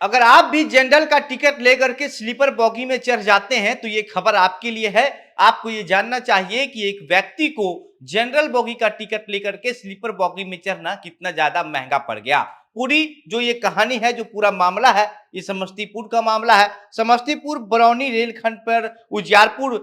अगर आप भी जनरल का टिकट लेकर के स्लीपर बॉगी में चढ़ जाते हैं तो ये खबर आपके लिए है। आपको ये जानना चाहिए कि एक व्यक्ति को जनरल बॉगी का टिकट लेकर के स्लीपर बॉगी में चढ़ना कितना ज्यादा महंगा पड़ गया। पूरी जो ये कहानी है, जो पूरा मामला है, ये समस्तीपुर का मामला है। समस्तीपुर बरौनी रेलखंड पर उजियारपुर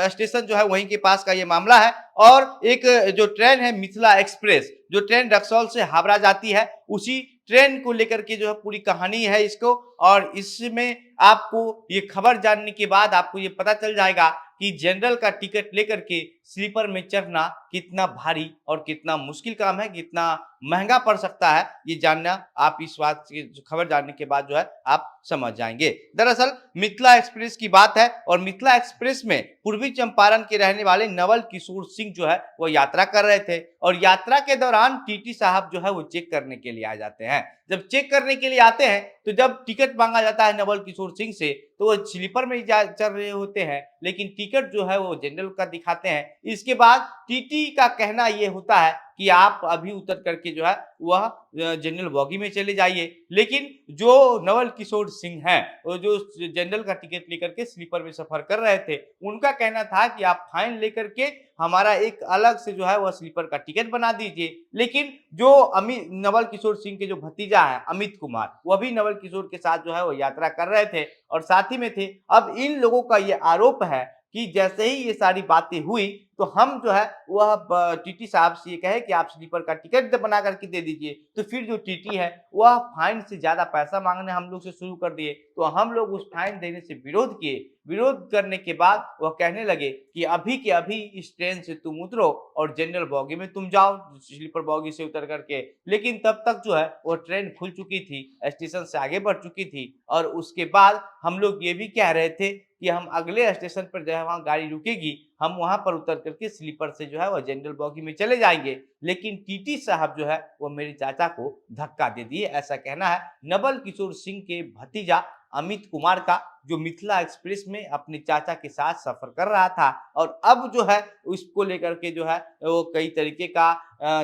स्टेशन जो है वहीं के पास का ये मामला है। और एक जो ट्रेन है मिथिला एक्सप्रेस, जो ट्रेन रक्सौल से हावड़ा जाती है, उसी ट्रेन को लेकर के जो है पूरी कहानी है इसको। और इसमें आपको ये खबर जानने के बाद आपको ये पता चल जाएगा कि जनरल का टिकट लेकर के स्लीपर में चढ़ना कितना भारी और कितना मुश्किल काम है, कितना महंगा पड़ सकता है। ये जानना आप इस बात की खबर जानने के बाद जो है आप समझ जाएंगे। दरअसल मिथिला एक्सप्रेस की बात है और मिथिला एक्सप्रेस में पूर्वी चंपारण के रहने वाले नवल किशोर सिंह जो है वो यात्रा कर रहे थे। और यात्रा के दौरान टीटी साहब जो है वो चेक करने के लिए आ जाते हैं। जब चेक करने के लिए आते हैं तो जब टिकट मांगा जाता है नवल किशोर सिंह से, तो वो स्लीपर में चल रहे होते हैं, लेकिन टिकट जो है वो जनरल का दिखाते हैं। इसके बाद टीटी का कहना ये होता है कि आप अभी उतर करके जो है वह जनरल बॉगी में चले जाइए। लेकिन जो नवल किशोर सिंह हैं, वो जो जनरल का टिकट लेकर के स्लीपर में सफर कर रहे थे, उनका कहना था कि आप फाइन लेकर के हमारा एक अलग से जो है वह स्लीपर का टिकट बना दीजिए। लेकिन जो अमित नवल किशोर सिंह के जो भतीजा है अमित कुमार, वह भी नवल किशोर के साथ जो है वो यात्रा कर रहे थे और साथ ही में थे। अब इन लोगों का ये आरोप है कि जैसे ही ये सारी बातें हुई तो हम जो है वह टीटी साहब से ये कहे कि आप स्लीपर का टिकट बना करके दे दीजिए। तो फिर जो टीटी है वह फाइन से ज्यादा पैसा मांगने हम लोग से शुरू कर दिए। तो हम लोग उस फाइन देने से विरोध किए। विरोध करने के बाद वह कहने लगे कि अभी के अभी इस ट्रेन से तुम उतरो और जनरल बॉगी में तुम जाओ, स्लीपर बॉगी से उतर करके। लेकिन तब तक जो है वो ट्रेन खुल चुकी थी, स्टेशन से आगे बढ़ चुकी थी। और उसके बाद हम लोग ये भी कह रहे थे कि हम अगले स्टेशन पर जो है वहां गाड़ी रुकेगी, हम वहां पर उतर करके स्लीपर से जो है वो जनरल बॉगी में चले जाएंगे। लेकिन टीटी साहब जो है वो मेरे चाचा को धक्का दे दिए, ऐसा कहना है नवल किशोर सिंह के भतीजा अमित कुमार का, जो मिथिला एक्सप्रेस में अपने चाचा के साथ सफर कर रहा था। और अब जो है उसको लेकर के जो है वो कई तरीके का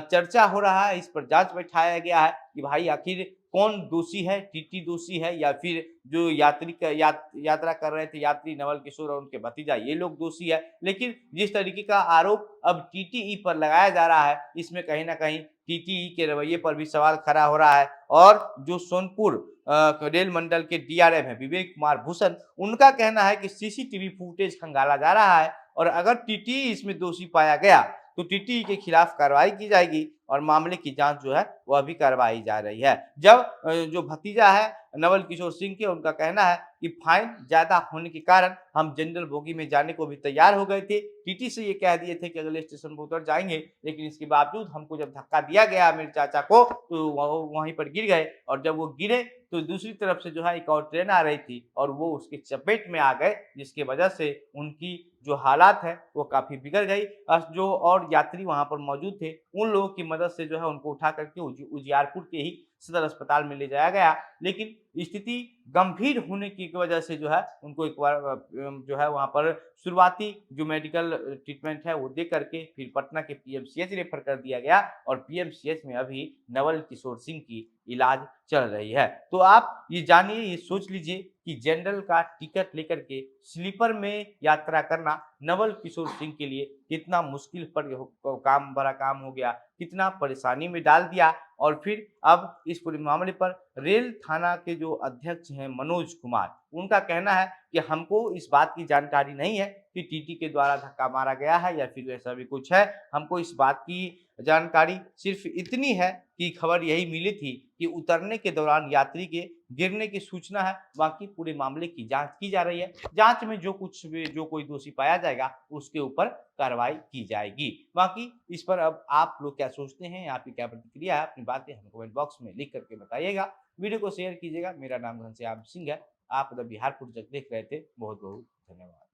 चर्चा हो रहा है। इस पर जांच बैठाया गया है कि भाई आखिर कौन दोषी है, टीटी दोषी है या फिर जो यात्रा कर रहे थे यात्री नवल किशोर और उनके भतीजा, ये लोग दोषी है। लेकिन जिस तरीके का आरोप अब टीटीई पर लगाया जा रहा है, इसमें कहीं ना कहीं टीटीई के रवैये पर भी सवाल खड़ा हो रहा है। और जो सोनपुर रेल मंडल के डीआरएम है विवेक कुमार भूषण, उनका कहना है कि सीसीटीवी फुटेज खंगाला जा रहा है और अगर टीटीई इसमें दोषी पाया गया तो टीटीई के खिलाफ कार्रवाई की जाएगी और मामले की जांच जो है वह भी करवाई जा रही है। जब जो भतीजा है नवल किशोर सिंह के, उनका कहना है कि फाइन ज्यादा होने के कारण हम जनरल बोगी में जाने को भी तैयार हो गए थे। टीटी से ये कह दिए थे कि अगले स्टेशन पर उतर जाएंगे, लेकिन इसके बावजूद हमको जब धक्का दिया गया मेरे चाचा को तो वो वहीं पर गिर गए। और जब वो गिरे तो दूसरी तरफ से जो है एक और ट्रेन आ रही थी और वो उसके चपेट में आ गए, जिसकी वजह से उनकी जो हालात है वो काफी बिगड़ गई। जो और यात्री वहां पर मौजूद थे उन लोगों की मदद से जो है उनको उठा करके उजियारपुर के ही सदर अस्पताल में ले जाया गया। लेकिन स्थिति गंभीर होने की वजह से जो है उनको एक बार जो है वहां पर शुरुआती जो मेडिकल ट्रीटमेंट है वो दे करके फिर पटना के पीएमसीएच रेफर कर दिया गया और पीएमसीएच में अभी नवल किशोर सिंह की इलाज चल रही है। तो आप ये जानिए, ये सोच लीजिए कि जनरल का टिकट लेकर के स्लीपर में यात्रा करना नवल किशोर सिंह के लिए कितना मुश्किल पर काम बड़ा काम हो गया, कितना परेशानी में डाल दिया। और फिर अब इस पूरे मामले पर रेल थाना के जो अध्यक्ष हैं मनोज कुमार, उनका कहना है कि हमको इस बात की जानकारी नहीं है कि टीटी के द्वारा धक्का मारा गया है या फिर ऐसा भी कुछ है। हमको इस बात की जानकारी सिर्फ इतनी है कि खबर यही मिली थी कि उतरने के दौरान यात्री के गिरने की सूचना है। बाकी पूरे मामले की जांच की जा रही है। जांच में जो कुछ भी जो कोई दोषी पाया जाएगा उसके ऊपर कार्रवाई की जाएगी। बाकी इस पर अब आप लोग क्या सोचते हैं, आपकी क्या प्रतिक्रिया है, अपनी बातें हमें कमेंट बॉक्स में लिख करके बताइएगा। वीडियो को शेयर कीजिएगा। मेरा नाम घनश्याम सिंह है। आप द बिहार तक देख रहे थे। बहुत बहुत धन्यवाद।